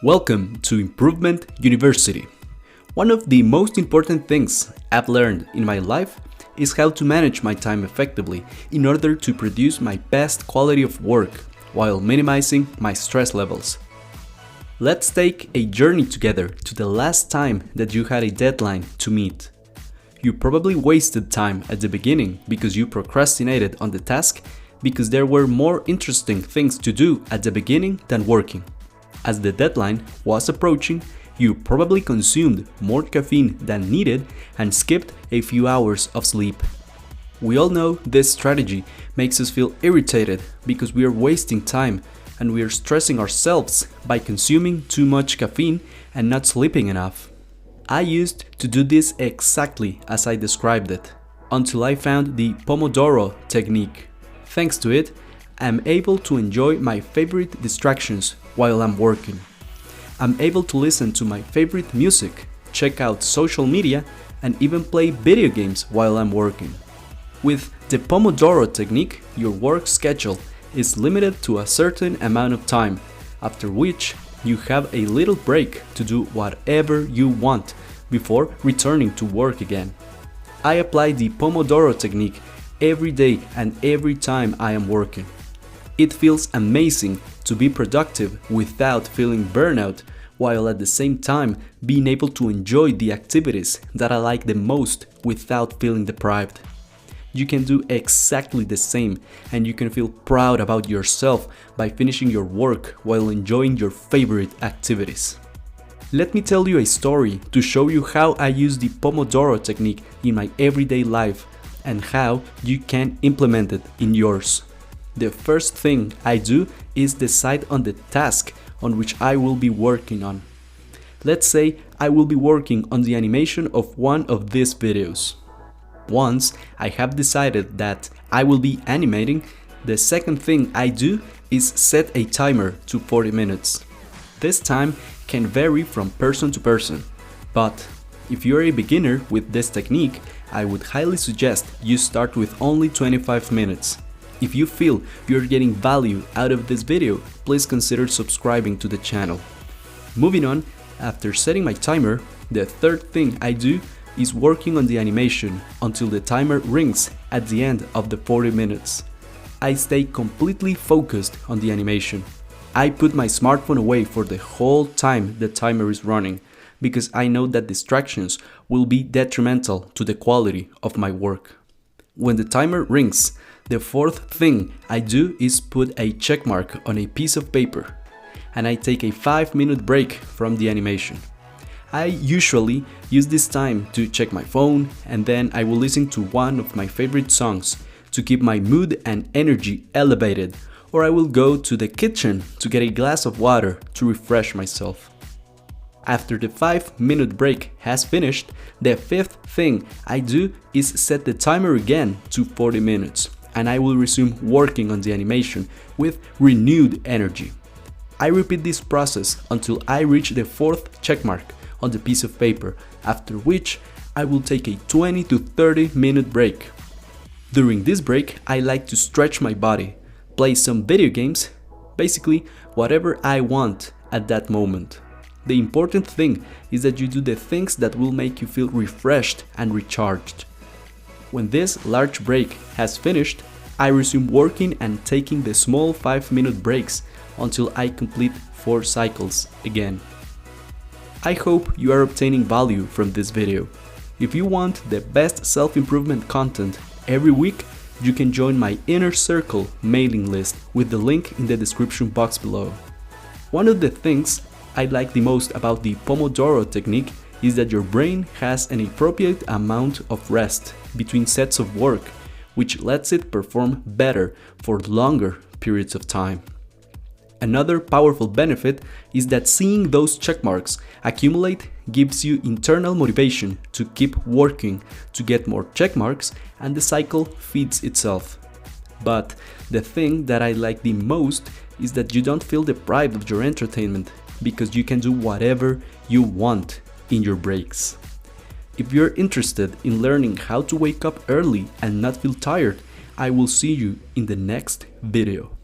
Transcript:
Welcome to Improvement University. One of the most important things I've learned in my life is how to manage my time effectively in order to produce my best quality of work while minimizing my stress levels. Let's take a journey together to the last time that you had a deadline to meet. You probably wasted time at the beginning because you procrastinated on the task because there were more interesting things to do at the beginning than working. As the deadline was approaching, you probably consumed more caffeine than needed and skipped a few hours of sleep. We all know this strategy makes us feel irritated because we are wasting time and we are stressing ourselves by consuming too much caffeine and not sleeping enough. I used to do this exactly as I described it, until I found the Pomodoro technique. Thanks to it, I'm able to enjoy my favorite distractions while I'm working. I'm able to listen to my favorite music, check out social media, and even play video games while I'm working. With the Pomodoro technique, your work schedule is limited to a certain amount of time, after which you have a little break to do whatever you want before returning to work again. I apply the Pomodoro technique every day and every time I am working. It feels amazing to be productive without feeling burnout, while at the same time being able to enjoy the activities that I like the most without feeling deprived. You can do exactly the same, and you can feel proud about yourself by finishing your work while enjoying your favorite activities. Let me tell you a story to show you how I use the Pomodoro technique in my everyday life and how you can implement it in yours. The first thing I do is decide on the task on which I will be working on. Let's say I will be working on the animation of one of these videos. Once I have decided that I will be animating, the second thing I do is set a timer to 40 minutes. This time can vary from person to person, but if you're a beginner with this technique, I would highly suggest you start with only 25 minutes. If you feel you're getting value out of this video, please consider subscribing to the channel. Moving on, after setting my timer, the third thing I do is working on the animation until the timer rings at the end of the 40 minutes. I stay completely focused on the animation. I put my smartphone away for the whole time the timer is running because I know that distractions will be detrimental to the quality of my work. When the timer rings, the fourth thing I do is put a check mark on a piece of paper, and I take a 5-minute break from the animation. I usually use this time to check my phone, and then I will listen to one of my favorite songs to keep my mood and energy elevated, or I will go to the kitchen to get a glass of water to refresh myself. After the 5-minute break has finished, the fifth thing I do is set the timer again to 40 minutes, and I will resume working on the animation with renewed energy. I repeat this process until I reach the fourth checkmark on the piece of paper, after which I will take a 20 to 30 minute break. During this break, I like to stretch my body, play some video games, basically whatever I want at that moment. The important thing is that you do the things that will make you feel refreshed and recharged. When this large break has finished, I resume working and taking the small 5-minute breaks until I complete 4 cycles again. I hope you are obtaining value from this video. If you want the best self-improvement content every week, you can join my Inner Circle mailing list with the link in the description box below. One of the things I like the most about the Pomodoro technique is that your brain has an appropriate amount of rest between sets of work, which lets it perform better for longer periods of time. Another powerful benefit is that seeing those checkmarks accumulate gives you internal motivation to keep working to get more checkmarks, and the cycle feeds itself. But the thing that I like the most is that you don't feel deprived of your entertainment because you can do whatever you want in your breaks. If you're interested in learning how to wake up early and not feel tired, I will see you in the next video.